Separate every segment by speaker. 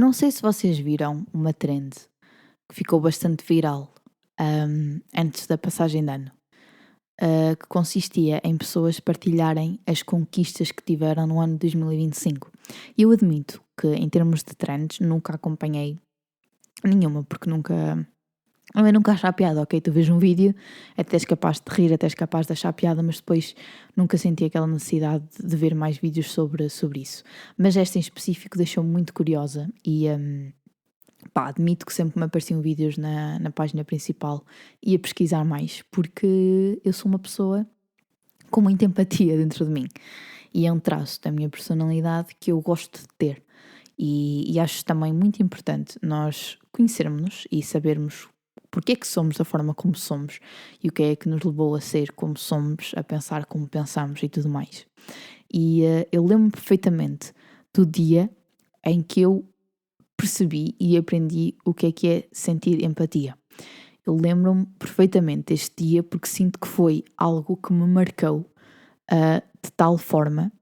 Speaker 1: Eu não sei se vocês viram uma trend que ficou bastante viral, antes da passagem de ano, que consistia em pessoas partilharem as conquistas que tiveram no ano de 2025. E eu admito que, em termos de trends, nunca acompanhei nenhuma, porque eu nunca acho a piada, ok? Tu vês um vídeo, até és capaz de rir, até és capaz de achar piada, mas depois nunca senti aquela necessidade de ver mais vídeos sobre isso. Mas esta em específico deixou-me muito curiosa e admito que sempre que me apareciam vídeos na página principal ia pesquisar mais, porque eu sou uma pessoa com muita empatia dentro de mim e é um traço da minha personalidade que eu gosto de ter. E acho também muito importante nós conhecermos-nos e sabermos porque é que somos da forma como somos e o que é que nos levou a ser como somos, a pensar como pensamos e tudo mais. E eu lembro-me perfeitamente do dia em que eu percebi e aprendi o que é sentir empatia. Eu lembro-me perfeitamente deste dia porque sinto que foi algo que me marcou de tal forma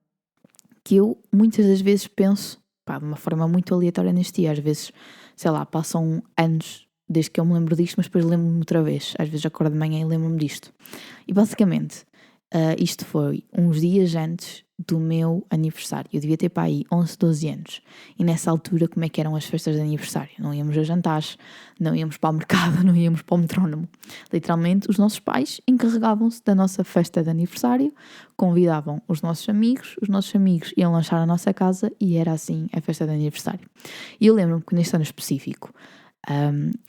Speaker 1: que eu muitas das vezes penso, de uma forma muito aleatória neste dia, às vezes, sei lá, passam anos desde que eu me lembro disto, mas depois lembro-me outra vez, às vezes acordo de manhã e lembro-me disto. E basicamente, isto foi uns dias antes do meu aniversário. Eu devia ter para aí 11, 12 anos. E nessa altura, como é que eram as festas de aniversário? Não íamos a jantares, não íamos para o mercado, não íamos para o metrónomo. Literalmente, os nossos pais encarregavam-se da nossa festa de aniversário, convidavam os nossos amigos iam lanchar à nossa casa e era assim a festa de aniversário. E eu lembro-me que neste ano específico,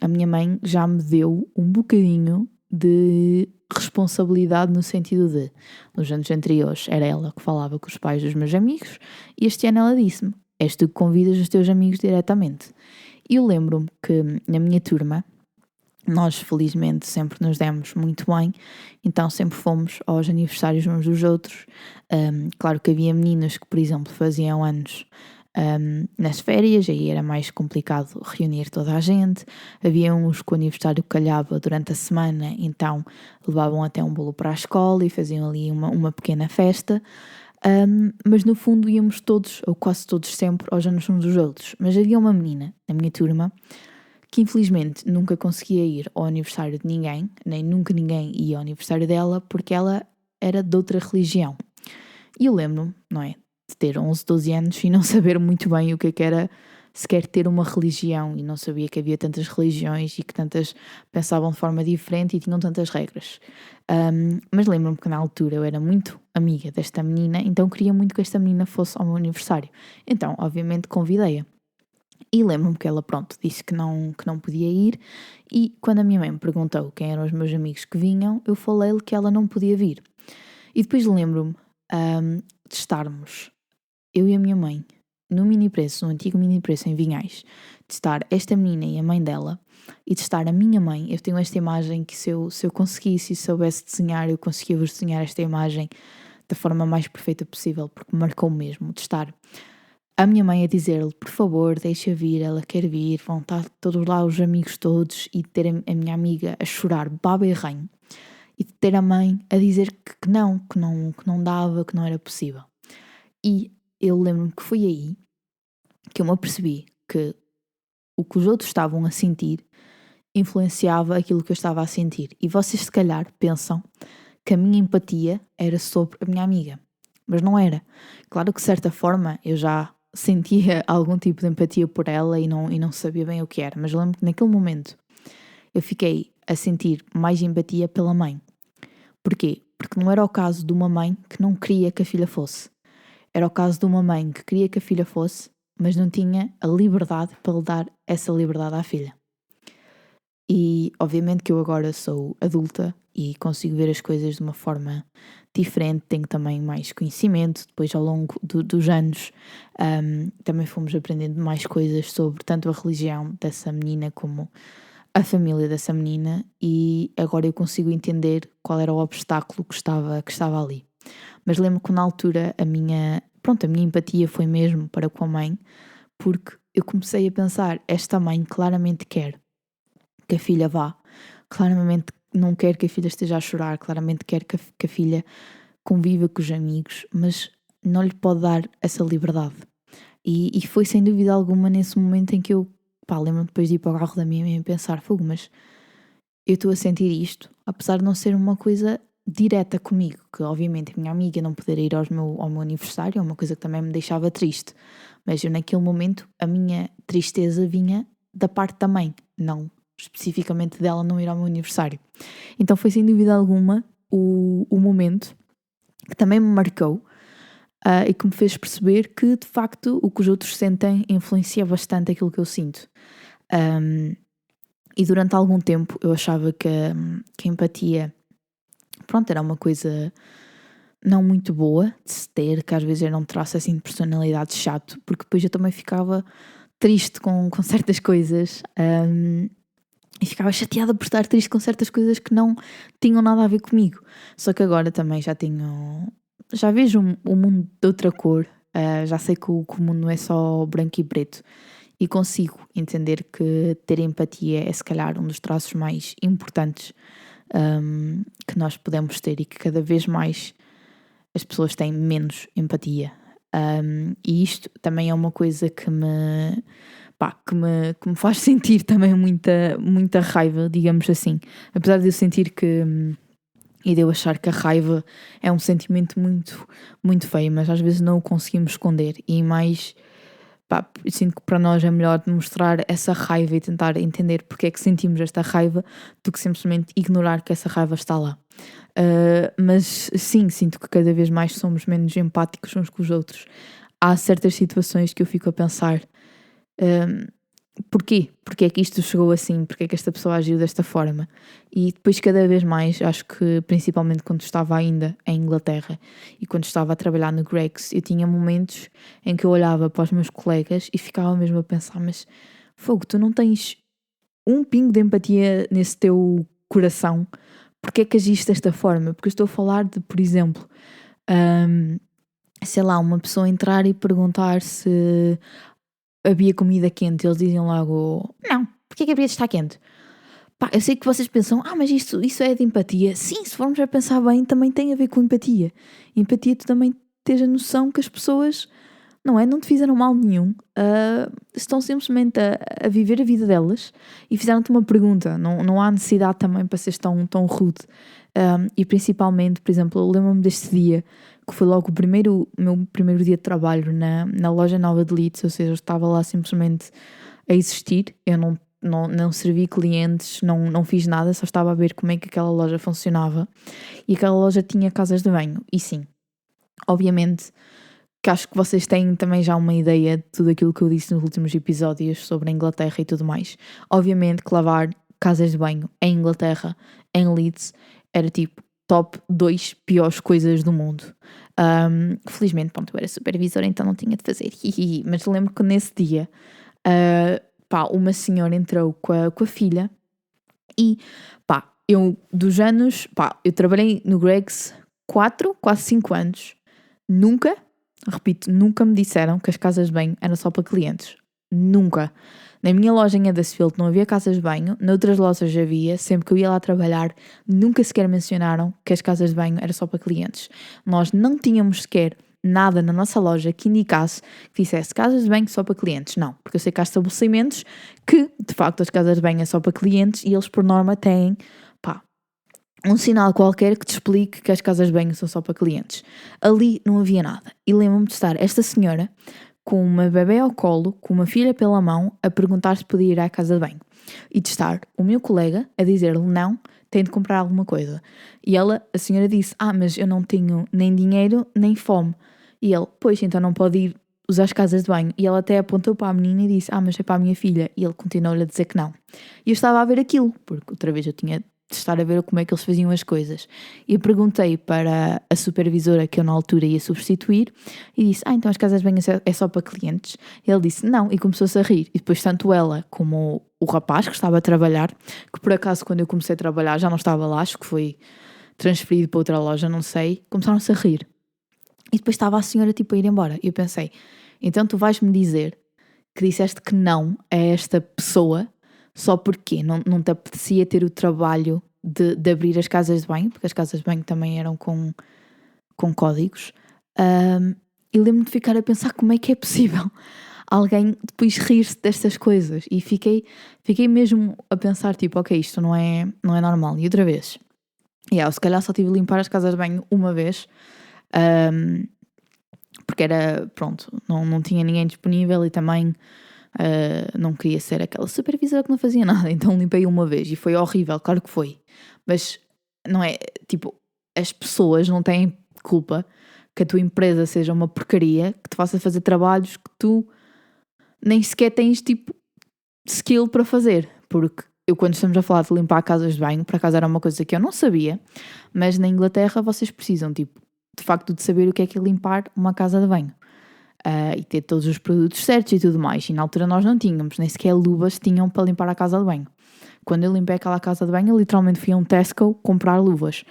Speaker 1: a minha mãe já me deu um bocadinho de responsabilidade no sentido de, nos anos anteriores era ela que falava com os pais dos meus amigos e este ano ela disse-me, és tu que convidas os teus amigos diretamente. E eu lembro-me que na minha turma, nós felizmente sempre nos demos muito bem, então sempre fomos aos aniversários uns dos outros. Claro que havia meninas que, por exemplo, faziam anos nas férias, aí era mais complicado reunir toda a gente. Havia uns que o aniversário calhava durante a semana, então levavam até um bolo para a escola e faziam ali uma pequena festa. Mas no fundo íamos todos, ou quase todos sempre, aos anos uns dos outros. Mas havia uma menina na minha turma que infelizmente nunca conseguia ir ao aniversário de ninguém, nem nunca ninguém ia ao aniversário dela, porque ela era de outra religião. E eu lembro-me, não é, de ter 11, 12 anos e não saber muito bem o que era sequer ter uma religião, e não sabia que havia tantas religiões e que tantas pensavam de forma diferente e tinham tantas regras. Mas lembro-me que na altura eu era muito amiga desta menina, então queria muito que esta menina fosse ao meu aniversário. Então, obviamente, convidei-a. E lembro-me que ela, disse que não podia ir, e quando a minha mãe me perguntou quem eram os meus amigos que vinham, eu falei-lhe que ela não podia vir. E depois lembro-me de estarmos, eu e a minha mãe, no mini preço, no antigo mini preço em Vinhais, de estar esta menina e a mãe dela, e de estar a minha mãe. Eu tenho esta imagem que se eu conseguisse e soubesse desenhar, eu conseguia-vos desenhar esta imagem da forma mais perfeita possível, porque me marcou mesmo, de estar a minha mãe a dizer-lhe, por favor, deixa vir, ela quer vir, vão estar todos lá os amigos todos, e de ter a minha amiga a chorar baba e ranho, e de ter a mãe a dizer que não dava, que não era possível. E eu lembro-me que foi aí que eu me apercebi que o que os outros estavam a sentir influenciava aquilo que eu estava a sentir. E vocês se calhar pensam que a minha empatia era sobre a minha amiga, mas não era. Claro que de certa forma eu já sentia algum tipo de empatia por ela e não sabia bem o que era, mas lembro que naquele momento eu fiquei a sentir mais empatia pela mãe. Porquê? Porque não era o caso de uma mãe que não queria que a filha fosse. Era o caso de uma mãe que queria que a filha fosse, mas não tinha a liberdade para lhe dar essa liberdade à filha. E obviamente que eu agora sou adulta e consigo ver as coisas de uma forma diferente, tenho também mais conhecimento, depois ao longo dos anos também fomos aprendendo mais coisas sobre tanto a religião dessa menina como a família dessa menina, e agora eu consigo entender qual era o obstáculo que estava ali. Mas lembro que na altura a minha empatia foi mesmo para com a mãe, porque eu comecei a pensar, esta mãe claramente quer que a filha vá, claramente não quer que a filha esteja a chorar, claramente quer que a filha conviva com os amigos, mas não lhe pode dar essa liberdade. E foi sem dúvida alguma nesse momento em que eu, lembro-me depois de ir para o carro da minha mãe e pensar, fogo, mas eu estou a sentir isto, apesar de não ser uma coisa direta comigo, que obviamente a minha amiga não poder ir ao meu aniversário é uma coisa que também me deixava triste, mas eu naquele momento a minha tristeza vinha da parte da mãe, não especificamente dela não ir ao meu aniversário. Então foi sem dúvida alguma o momento que também me marcou e que me fez perceber que de facto o que os outros sentem influencia bastante aquilo que eu sinto. E durante algum tempo eu achava que a empatia, era uma coisa não muito boa de se ter, que às vezes era um traço assim de personalidade chato, porque depois eu também ficava triste com certas coisas e ficava chateada por estar triste com certas coisas que não tinham nada a ver comigo. Só que agora também já vejo o mundo de outra cor, já sei que o mundo não é só branco e preto e consigo entender que ter empatia é se calhar um dos traços mais importantes que nós podemos ter e que cada vez mais as pessoas têm menos empatia. E isto também é uma coisa que me faz sentir também muita raiva, digamos assim. Apesar de eu sentir e de eu achar que a raiva é um sentimento muito, muito feio, mas às vezes não o conseguimos esconder. E mais, eu sinto que para nós é melhor demonstrar essa raiva e tentar entender porque é que sentimos esta raiva do que simplesmente ignorar que essa raiva está lá. Mas sim, sinto que cada vez mais somos menos empáticos uns com os outros. Há certas situações que eu fico a pensar porquê? Porque é que isto chegou assim? Porque é que esta pessoa agiu desta forma? E depois cada vez mais, acho que principalmente quando estava ainda em Inglaterra e quando estava a trabalhar no Greggs, eu tinha momentos em que eu olhava para os meus colegas e ficava mesmo a pensar, mas fogo, tu não tens um pingo de empatia nesse teu coração? Porque é que agiste desta forma? Porque eu estou a falar de, por exemplo, sei lá, uma pessoa entrar e perguntar se havia comida quente, eles diziam logo, não, porque é que havia de estar quente? Eu sei que vocês pensam, mas isso é de empatia. Sim, se formos a pensar bem, também tem a ver com empatia. Empatia, tu também tens a noção que as pessoas, não te fizeram mal nenhum, estão simplesmente a viver a vida delas e fizeram-te uma pergunta. Não há necessidade também para seres tão rude. E principalmente, por exemplo, eu lembro-me deste dia, que foi logo o meu primeiro dia de trabalho na loja nova de Leeds, ou seja, eu estava lá simplesmente a existir, eu não servi clientes, não fiz nada, só estava a ver como é que aquela loja funcionava e aquela loja tinha casas de banho, e sim, obviamente que acho que vocês têm também já uma ideia de tudo aquilo que eu disse nos últimos episódios sobre a Inglaterra e tudo mais. Obviamente que lavar casas de banho em Inglaterra, em Leeds, era tipo top 2 piores coisas do mundo. Felizmente, eu era supervisora, então não tinha de fazer. Mas lembro que nesse dia, uma senhora entrou com a filha e, eu dos anos, eu trabalhei no Greggs 4, quase 5 anos. Nunca me disseram que as casas de banho eram só para clientes. Nunca. Na minha loja em Huddersfield não havia casas de banho, noutras lojas havia, sempre que eu ia lá trabalhar, nunca sequer mencionaram que as casas de banho eram só para clientes. Nós não tínhamos sequer nada na nossa loja que indicasse que dissesse casas de banho só para clientes. Não, porque eu sei que há estabelecimentos que, de facto, as casas de banho é só para clientes e eles, por norma, têm um sinal qualquer que te explique que as casas de banho são só para clientes. Ali não havia nada. E lembro-me de estar esta senhora com uma bebê ao colo, com uma filha pela mão, a perguntar se podia ir à casa de banho. E de estar o meu colega a dizer-lhe não, tem de comprar alguma coisa. E a senhora disse, mas eu não tenho nem dinheiro nem fome. E ele, pois, então não pode ir usar as casas de banho. E ela até apontou para a menina e disse, mas é para a minha filha. E ele continuou-lhe a dizer que não. E eu estava a ver aquilo, porque outra vez eu tinha de estar a ver como é que eles faziam as coisas. E eu perguntei para a supervisora que eu na altura ia substituir e disse, então as casas de banho é só para clientes? E ele disse, não, e começou-se a rir. E depois tanto ela como o rapaz que estava a trabalhar, que por acaso quando eu comecei a trabalhar já não estava lá, acho que foi transferido para outra loja, não sei, começaram-se a rir. E depois estava a senhora tipo a ir embora. E eu pensei, então tu vais-me dizer que disseste que não a esta pessoa só porque não te apetecia ter o trabalho de abrir as casas de banho, porque as casas de banho também eram com códigos, E lembro-me de ficar a pensar como é que é possível alguém depois rir-se destas coisas. E fiquei mesmo a pensar, tipo, ok, isto não é normal. E outra vez, eu se calhar só tive de limpar as casas de banho uma vez, porque era, pronto, não tinha ninguém disponível e também não queria ser aquela supervisora que não fazia nada, então limpei uma vez e foi horrível, claro que foi. Mas não é, tipo, as pessoas não têm culpa que a tua empresa seja uma porcaria, que te faça fazer trabalhos que tu nem sequer tens, tipo, skill para fazer. Porque eu, quando estamos a falar de limpar casas de banho, por acaso era uma coisa que eu não sabia, mas na Inglaterra vocês precisam, tipo, de facto de saber o que é limpar uma casa de banho. E ter todos os produtos certos e tudo mais. E na altura nós não tínhamos, nem sequer luvas tinham para limpar a casa de banho. Quando eu limpei aquela casa de banho, eu literalmente fui a um Tesco comprar luvas.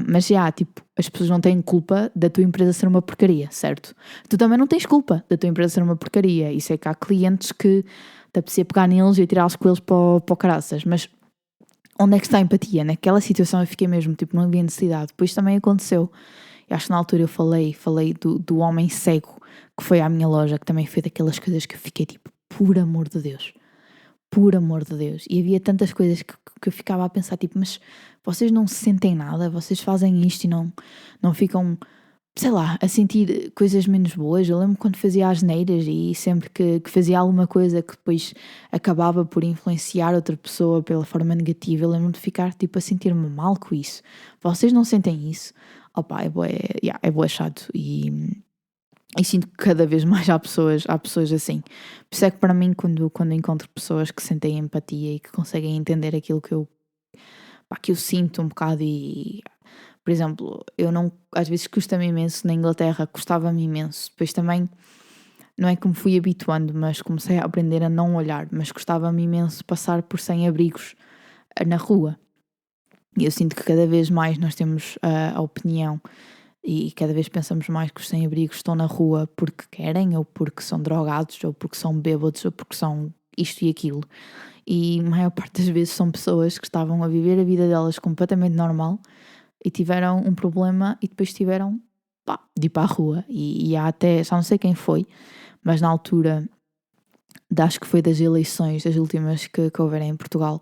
Speaker 1: Mas já, tipo, as pessoas não têm culpa da tua empresa ser uma porcaria, certo? Tu também não tens culpa da tua empresa ser uma porcaria. Isso é que há clientes que te apetecia pegar neles e tirá-los com eles para o caraças. Mas onde é que está a empatia? Naquela situação eu fiquei mesmo, tipo, não havia necessidade. Depois também aconteceu. Eu acho que na altura eu falei do homem cego que foi à minha loja, que também foi daquelas coisas que eu fiquei tipo, por amor de Deus. Por amor de Deus. E havia tantas coisas que eu ficava a pensar, tipo, mas vocês não se sentem nada? Vocês fazem isto e não ficam, sei lá, a sentir coisas menos boas? Eu lembro quando fazia asneiras e sempre que fazia alguma coisa que depois acabava por influenciar outra pessoa pela forma negativa, eu lembro-me de ficar, tipo, a sentir-me mal com isso. Vocês não sentem isso? Opa, é bué chato e sinto que cada vez mais há pessoas assim. Por isso é que para mim, quando encontro pessoas que sentem empatia e que conseguem entender aquilo que eu sinto um bocado por exemplo, eu não, às vezes custa-me imenso, na Inglaterra custava-me imenso, depois também, não é que me fui habituando, mas comecei a aprender a não olhar, mas custava-me imenso passar por sem-abrigos na rua. E eu sinto que cada vez mais nós temos a opinião e cada vez pensamos mais que os sem-abrigos estão na rua porque querem, ou porque são drogados, ou porque são bêbados, ou porque são isto e aquilo. E a maior parte das vezes são pessoas que estavam a viver a vida delas completamente normal e tiveram um problema e depois tiveram de ir para a rua. E há até, já não sei quem foi, mas na altura, acho que foi das eleições, das últimas que houveram em Portugal,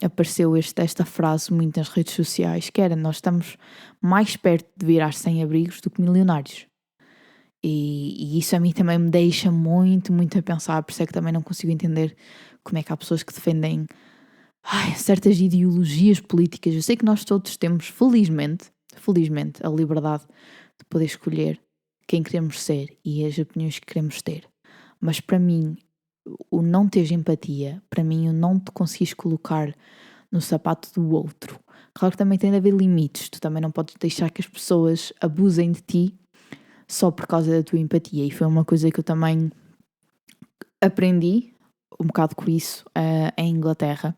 Speaker 1: apareceu esta frase muito nas redes sociais, que era: nós estamos mais perto de virar sem-abrigos do que milionários. E isso a mim também me deixa muito, muito a pensar, por isso é que também não consigo entender como é que há pessoas que defendem certas ideologias políticas. Eu sei que nós todos temos, felizmente, a liberdade de poder escolher quem queremos ser e as opiniões que queremos ter. Mas para mim, o não teres empatia, para mim, o não te conseguires colocar no sapato do outro. Claro que também tem de haver limites, tu também não podes deixar que as pessoas abusem de ti só por causa da tua empatia, e foi uma coisa que eu também aprendi um bocado com isso em Inglaterra.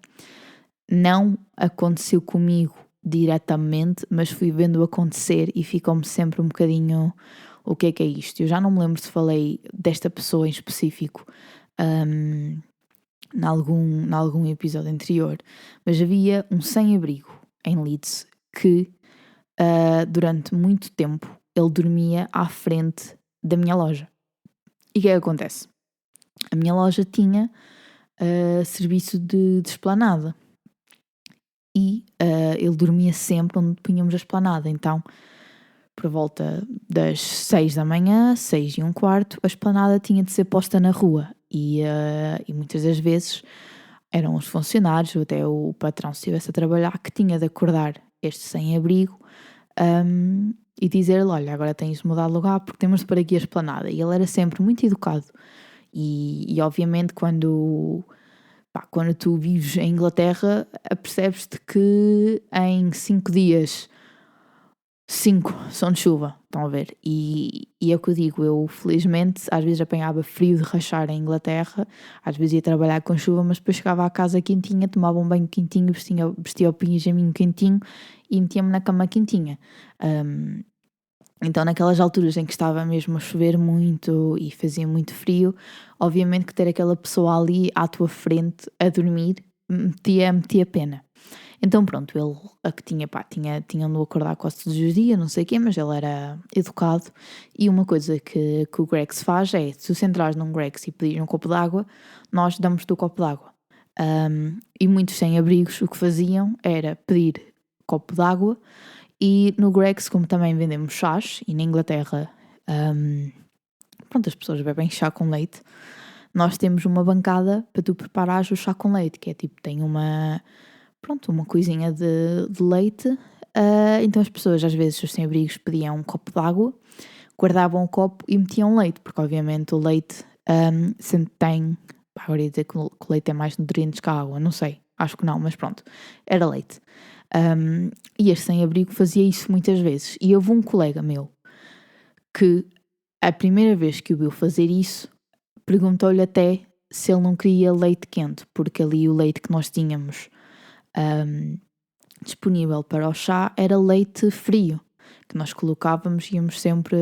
Speaker 1: Não aconteceu comigo diretamente, mas fui vendo acontecer e ficou-me sempre um bocadinho o que é isto. Eu já não me lembro se falei desta pessoa em específico em algum episódio anterior, mas havia um sem-abrigo em Leeds que durante muito tempo ele dormia à frente da minha loja. E o que é que acontece? A minha loja tinha serviço de esplanada e ele dormia sempre onde punhamos a esplanada. Então, por volta das 6 da manhã, 6:15, a esplanada tinha de ser posta na rua e muitas das vezes eram os funcionários ou até o patrão, se estivesse a trabalhar, que tinha de acordar este sem-abrigo e dizer-lhe: olha, agora tens de mudar de lugar porque temos de pôr aqui a esplanada. E ele era sempre muito educado e obviamente quando tu vives em Inglaterra apercebes-te que em 5 dias 5 são de chuva, estão a ver? E é o que eu digo, eu felizmente às vezes apanhava frio de rachar em Inglaterra, às vezes ia trabalhar com chuva, mas depois chegava à casa quentinha, tomava um banho quentinho, vestia o pijaminho quentinho e metia-me na cama quentinha. Então naquelas alturas em que estava mesmo a chover muito e fazia muito frio, obviamente que ter aquela pessoa ali à tua frente a dormir metia pena. Então pronto, ele a que tinha de acordar quase todos os dias, não sei o quê, mas ele era educado. E uma coisa que o Grex faz é, se você entrares num Grex e pedir um copo d'água, nós damos-te o copo d'água. E muitos sem-abrigos o que faziam era pedir copo d'água. E no Grex, como também vendemos chás, e na Inglaterra, pronto, as pessoas bebem chá com leite, nós temos uma bancada para tu preparares o chá com leite, que é tipo, tem uma coisinha de leite. Então as pessoas, às vezes, os sem-abrigos pediam um copo de água, guardavam o copo e metiam leite, porque obviamente o leite sempre tem, agora ia dizer que o leite é mais nutrientes que a água, não sei, acho que não, mas pronto, era leite. E este sem-abrigo fazia isso muitas vezes. E houve um colega meu que, a primeira vez que o viu fazer isso, perguntou-lhe até se ele não queria leite quente, porque ali o leite que nós tínhamos disponível para o chá era leite frio, que nós colocávamos, íamos sempre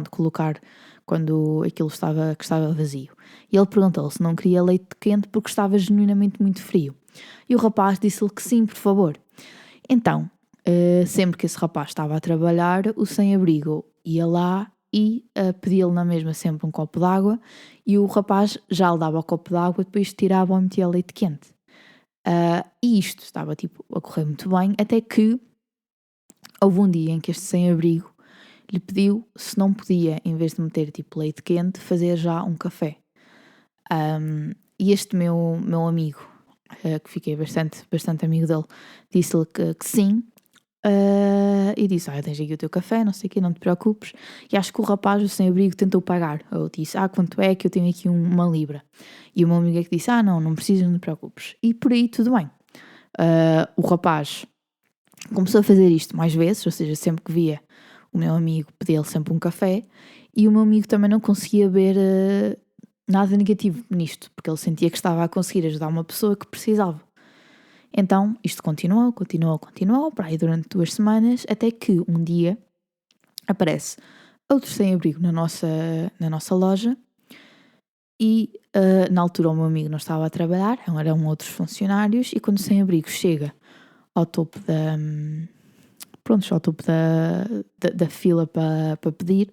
Speaker 1: colocar quando aquilo estava vazio. E ele perguntou se não queria leite quente porque estava genuinamente muito frio. E o rapaz disse-lhe que sim, por favor. Então, sempre que esse rapaz estava a trabalhar, o sem-abrigo ia lá e pedia-lhe na mesma sempre um copo de água, e o rapaz já lhe dava o copo de água, depois tirava e metia leite quente. E isto estava a correr muito bem, até que houve um dia em que este sem-abrigo lhe pediu se não podia, em vez de meter leite quente, fazer já um café. E este meu amigo, que fiquei bastante amigo dele, disse-lhe que sim. E disse, tens aqui o teu café, não sei o quê, não te preocupes. E acho que o rapaz, o sem-abrigo, tentou pagar. Eu disse, quanto é que eu tenho aqui uma libra? E o meu amigo é que disse, não precisas, não te preocupes. E por aí tudo bem. O rapaz começou a fazer isto mais vezes, ou seja, sempre que via o meu amigo pedia-lhe sempre um café, e o meu amigo também não conseguia ver nada negativo nisto, porque ele sentia que estava a conseguir ajudar uma pessoa que precisava. Então, isto continuou, para aí durante 2 semanas, até que um dia aparece outro sem-abrigo na nossa loja e na altura o meu amigo não estava a trabalhar, eram outros funcionários, e quando o sem-abrigo chega ao topo da fila para pedir,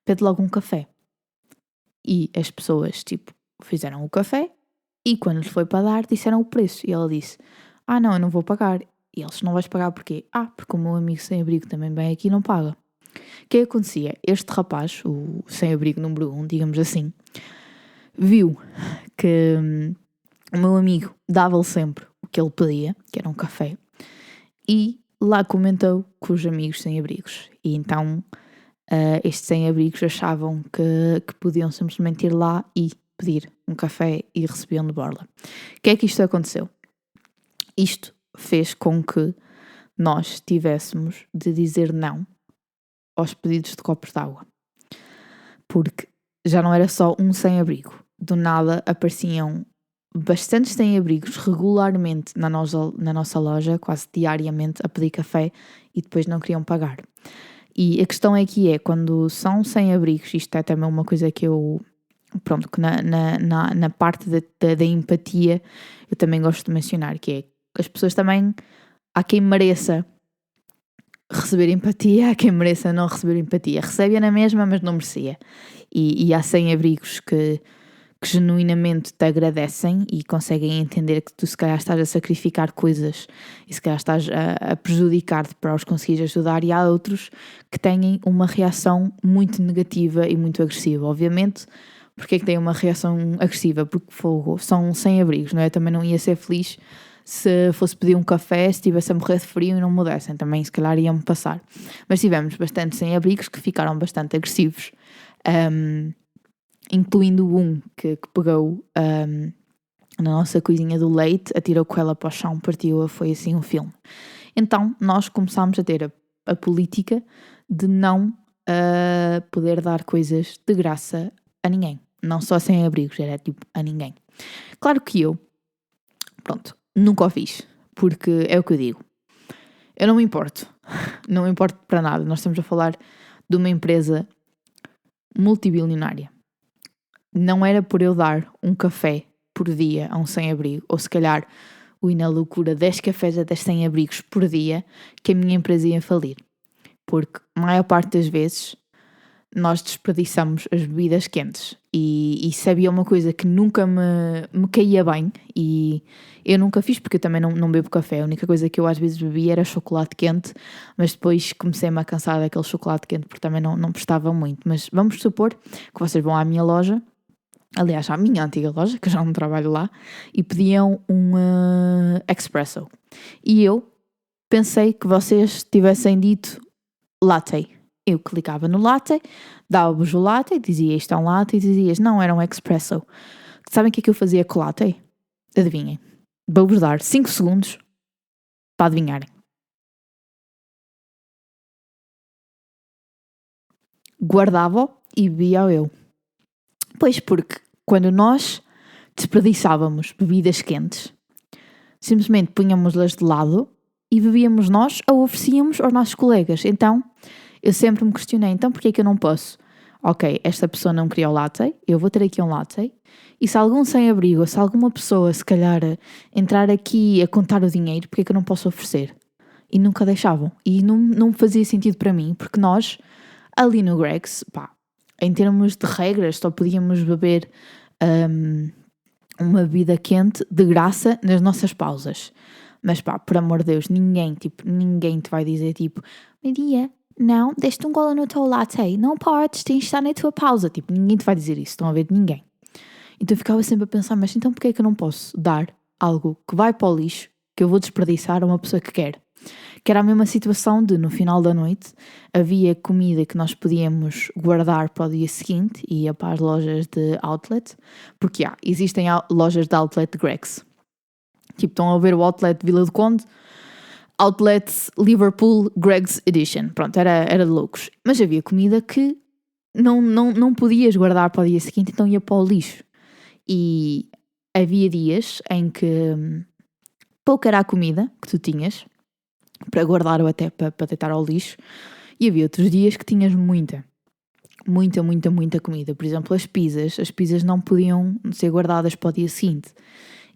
Speaker 1: pede logo um café. E as pessoas, fizeram o café, e quando lhes foi para dar, disseram o preço, e ela disse, não, eu não vou pagar. E eles, não vais pagar porquê? Porque o meu amigo sem-abrigo também vem aqui e não paga. O que acontecia? Este rapaz, o sem-abrigo número 1, digamos assim, viu que o meu amigo dava-lhe sempre o que ele pedia, que era um café, e lá comentou com os amigos sem-abrigos. E então estes sem-abrigos achavam que podiam simplesmente ir lá e pedir um café e recebiam de borla. O que é que isto aconteceu? Isto fez com que nós tivéssemos de dizer não aos pedidos de copos de água. Porque já não era só um sem-abrigo. Do nada apareciam bastantes sem-abrigos regularmente na nossa loja, quase diariamente, a pedir café e depois não queriam pagar. E a questão é quando são sem-abrigos, isto é também uma coisa que eu, que na parte da empatia eu também gosto de mencionar, que é que as pessoas também, há quem mereça receber empatia, há quem mereça não receber empatia. Recebe-a na mesma, mas não merecia. E há sem-abrigos que genuinamente te agradecem e conseguem entender que tu se calhar estás a sacrificar coisas e se calhar estás a prejudicar-te para os conseguires ajudar, e há outros que têm uma reação muito negativa e muito agressiva. Obviamente, porque é que têm uma reação agressiva? Porque são sem-abrigos, não é? Eu também não ia ser feliz se fosse pedir um café, se estivesse a morrer de frio e não me dessem, também se calhar iam-me passar. Mas tivemos bastante sem-abrigos que ficaram bastante agressivos, incluindo um que pegou na nossa coisinha do leite, atirou com ela para o chão, partiu-a, foi assim um filme. Então nós começámos a ter a política de não poder dar coisas de graça a ninguém, não só sem-abrigos, era a ninguém. Claro que eu, nunca o fiz, porque é o que eu digo, eu não me importo para nada. Nós estamos a falar de uma empresa multibilionária. Não era por eu dar um café por dia a um sem-abrigo, ou se calhar e na loucura 10 cafés a 10 sem-abrigos por dia que a minha empresa ia falir. Porque a maior parte das vezes nós desperdiçamos as bebidas quentes e sabia uma coisa que nunca me caía bem e eu nunca fiz porque eu também não bebo café. A única coisa que eu às vezes bebia era chocolate quente, mas depois comecei-me a cansar daquele chocolate quente porque também não prestava muito. Mas vamos supor que vocês vão à minha loja, aliás à minha antiga loja, que eu já não trabalho lá, e pediam um espresso. E eu pensei que vocês tivessem dito latte. Eu clicava no latte, dava-vos o latte, dizia isto é um latte, e dizias não, era um espresso. Sabem o que é que eu fazia com o latte? Adivinhem. Vou-vos dar 5 segundos para adivinharem. Guardava-o e bebia eu. Pois porque quando nós desperdiçávamos bebidas quentes, simplesmente punhamos-las de lado e bebíamos nós ou oferecíamos aos nossos colegas. Então eu sempre me questionei, então porquê é que eu não posso? Ok, esta pessoa não queria o latte, eu vou ter aqui um latte, e se algum sem-abrigo, se alguma pessoa se calhar entrar aqui a contar o dinheiro, porquê é que eu não posso oferecer? E nunca deixavam. E não fazia sentido para mim, porque nós, ali no Greggs, pá, em termos de regras, só podíamos beber uma bebida quente de graça nas nossas pausas. Mas pá, por amor de Deus, ninguém te vai dizer tipo, Maria, não, deixa-te um gole no teu latte, não podes, tens de estar na tua pausa. Tipo, ninguém te vai dizer isso, estão a ver? Ninguém. Então eu ficava sempre a pensar, mas então porquê é que eu não posso dar algo que vai para o lixo, que eu vou desperdiçar a uma pessoa que quer? Que era a mesma situação de, no final da noite, havia comida que nós podíamos guardar para o dia seguinte e ia para as lojas de outlet, porque existem lojas de outlet de Greggs. Tipo, estão a ver o outlet de Vila do Conde, Outlet Liverpool Greggs Edition. Pronto, era de loucos. Mas havia comida que não podias guardar para o dia seguinte, então ia para o lixo. E havia dias em que pouca era a comida que tu tinhas para guardar ou até para deitar ao lixo, e havia outros dias que tinhas muita comida. Por exemplo, as pizzas não podiam ser guardadas para o dia seguinte.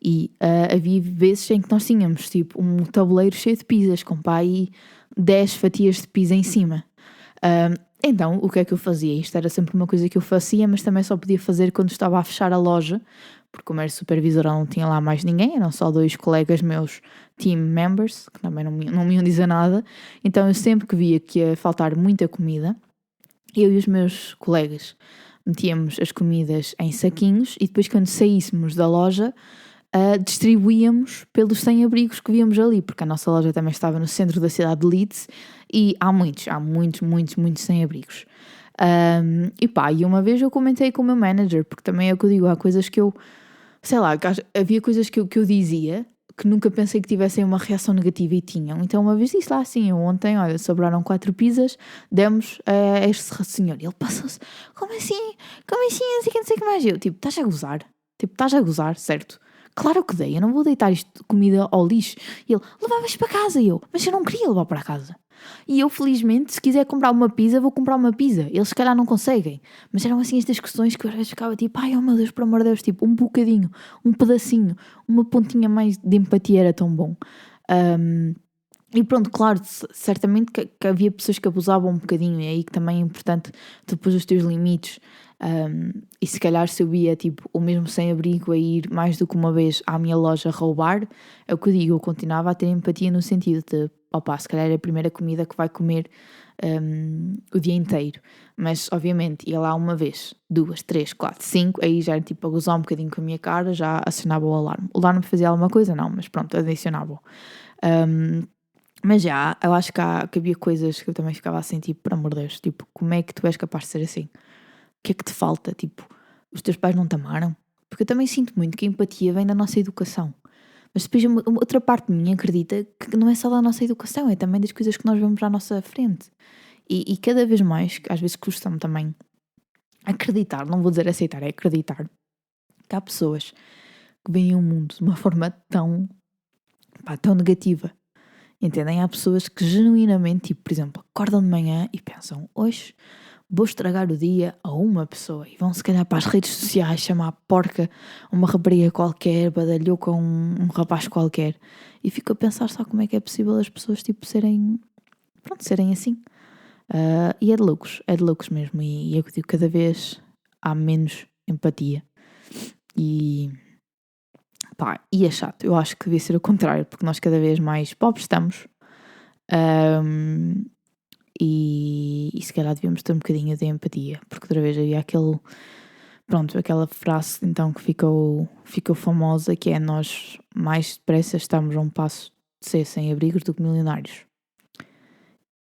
Speaker 1: E havia vezes em que nós tínhamos tipo um tabuleiro cheio de pizzas, com pá aí 10 fatias de pizza em cima. Então, o que é que eu fazia? Isto era sempre uma coisa que eu fazia, mas também só podia fazer quando estava a fechar a loja, porque como era supervisora não tinha lá mais ninguém, eram só 2 colegas meus, team members, que também não me iam dizer nada. Então eu sempre que via que ia faltar muita comida, eu e os meus colegas metíamos as comidas em saquinhos e depois quando saíssemos da loja distribuíamos pelos sem-abrigos que víamos ali, porque a nossa loja também estava no centro da cidade de Leeds e há muitos sem-abrigos. E uma vez eu comentei com o meu manager, porque também é o que eu digo, há coisas que eu, sei lá, havia coisas que eu dizia que nunca pensei que tivessem uma reação negativa e tinham. Então uma vez disse lá assim, eu ontem, olha, sobraram 4 pizzas, demos a este senhor. E ele passou-se, como assim, não sei o que mais. Eu, tipo, estás a gozar, certo? Claro que dei, eu não vou deitar isto de comida ao lixo. E ele, levavas para casa. E eu, mas eu não queria levar para casa. E eu, felizmente, se quiser comprar uma pizza, vou comprar uma pizza. Eles, se calhar, não conseguem. Mas eram assim estas questões que eu às vezes ficava tipo, ai, oh meu Deus, por amor de Deus, tipo, um bocadinho, um pedacinho, uma pontinha mais de empatia era tão bom. E pronto, claro, certamente que havia pessoas que abusavam um bocadinho, e aí que também é importante tu pôs os teus limites. E se calhar se eu via tipo, o mesmo sem-abrigo a ir mais do que uma vez à minha loja roubar, é o que eu digo, eu continuava a ter empatia no sentido de, opá, se calhar é a primeira comida que vai comer o dia inteiro, mas obviamente ia lá uma vez, 2, 3, 4, 5, aí já era tipo a gozar um bocadinho com a minha cara, já acionava o alarme. O alarme fazia alguma coisa? Não, mas pronto, adicionava. Mas já, eu acho que havia coisas que eu também ficava assim, tipo, por amor de Deus, tipo, como é que tu és capaz de ser assim? O que é que te falta? Tipo, os teus pais não te amaram? Porque eu também sinto muito que a empatia vem da nossa educação. Mas depois uma outra parte de mim acredita que não é só da nossa educação, é também das coisas que nós vemos à nossa frente. E cada vez mais, às vezes custa-me também acreditar, não vou dizer aceitar, é acreditar, que há pessoas que veem o mundo de uma forma tão negativa. Entendem? Há pessoas que genuinamente, tipo, por exemplo, acordam de manhã e pensam, hoje vou estragar o dia a uma pessoa e vão se calhar para as redes sociais chamar porca uma rapariga qualquer, badalhoca um rapaz qualquer. E fico a pensar só como é que é possível as pessoas tipo serem assim. E é de loucos mesmo. E eu digo, cada vez há menos empatia. E é chato. Eu acho que devia ser o contrário, porque nós cada vez mais pobres estamos. E se calhar devíamos ter um bocadinho de empatia, porque outra vez havia aquela frase então que ficou famosa, que é: nós mais depressa estamos a um passo de ser sem abrigos do que milionários.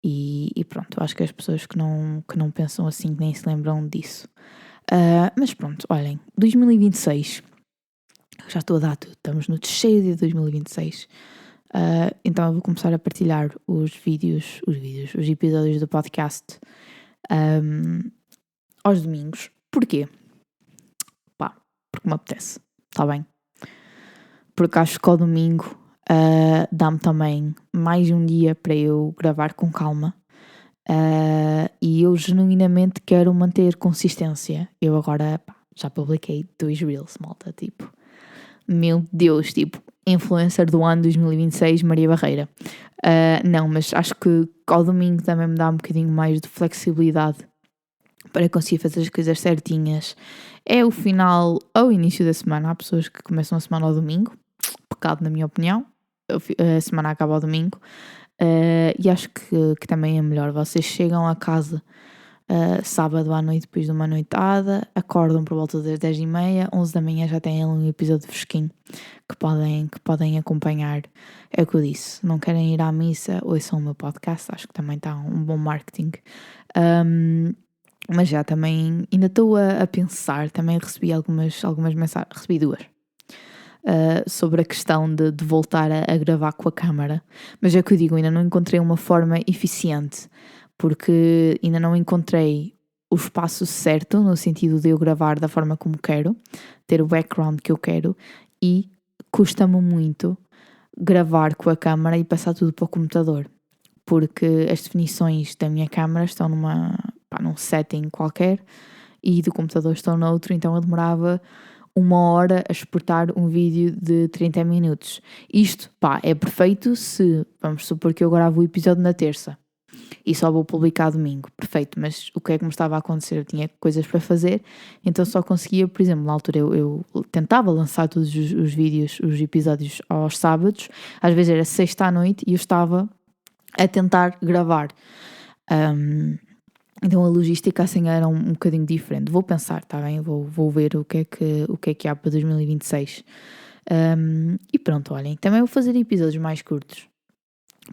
Speaker 1: E pronto, acho que as pessoas que não pensam assim, que nem se lembram disso. Mas pronto, olhem, 2026, já estou a dar tudo, estamos no terceiro dia de 2026. Então eu vou começar a partilhar os episódios do podcast aos domingos. Porquê? Porque me apetece, está bem? Porque acho que ao domingo dá-me também mais um dia para eu gravar com calma. E eu genuinamente quero manter consistência. Eu agora já publiquei 2 Reels, malta, tipo, meu Deus, tipo, influencer do ano 2026, Maria Barreira. Não, mas acho que ao domingo também me dá um bocadinho mais de flexibilidade para conseguir fazer as coisas certinhas. É o final ou início da semana. Há pessoas que começam a semana ao domingo, pecado na minha opinião. A semana acaba ao domingo. E acho que também é melhor. Vocês chegam a casa sábado à noite, depois de uma noitada, acordam por volta das 10h30, 11 da manhã já têm um episódio fresquinho que podem acompanhar. É o que eu disse, não querem ir à missa, ouçam o meu podcast, acho que também está um bom marketing. Mas já também, ainda estou a pensar, também recebi algumas mensagens, recebi 2. Sobre a questão de voltar a gravar com a câmara, mas é o que eu digo, ainda não encontrei uma forma eficiente, porque ainda não encontrei o espaço certo, no sentido de eu gravar da forma como quero, ter o background que eu quero, e custa-me muito gravar com a câmara e passar tudo para o computador, porque as definições da minha câmara estão num setting qualquer e do computador estão noutro, então eu demorava 1 hora a exportar um vídeo de 30 minutos. Isto, é perfeito se, vamos supor que eu gravo o episódio na terça e só vou publicar domingo, perfeito, mas o que é que me estava a acontecer? Eu tinha coisas para fazer, então só conseguia, por exemplo, na altura eu tentava lançar todos os episódios aos sábados, às vezes era sexta à noite e eu estava a tentar gravar. Então a logística assim era um bocadinho diferente. Vou pensar, está bem? Vou ver o que é que há para 2026. E pronto, olhem, também vou fazer episódios mais curtos,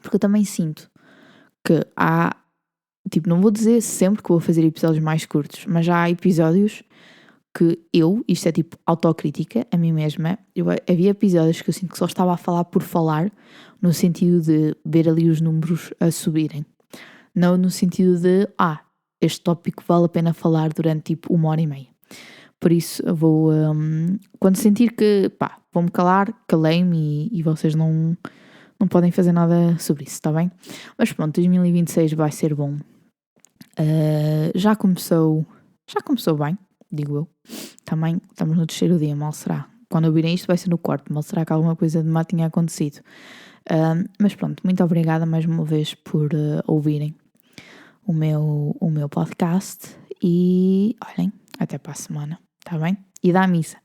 Speaker 1: porque eu também sinto que há, tipo, não vou dizer sempre que vou fazer episódios mais curtos, mas já há episódios que isto é tipo autocrítica a mim mesma, havia episódios que eu sinto que só estava a falar por falar, no sentido de ver ali os números a subirem, não no sentido de, este tópico vale a pena falar durante tipo 1h30. Por isso eu vou, quando sentir que, vou-me calar, calei-me e vocês não podem fazer nada sobre isso, está bem? Mas pronto, 2026 vai ser bom. Já começou bem, digo eu. Também estamos no terceiro dia, mal será. Quando ouvirem isto vai ser no quarto, mal será que alguma coisa de má tinha acontecido. Mas pronto, muito obrigada mais uma vez por ouvirem o meu podcast e olhem, até para a semana, está bem? E dá a missa.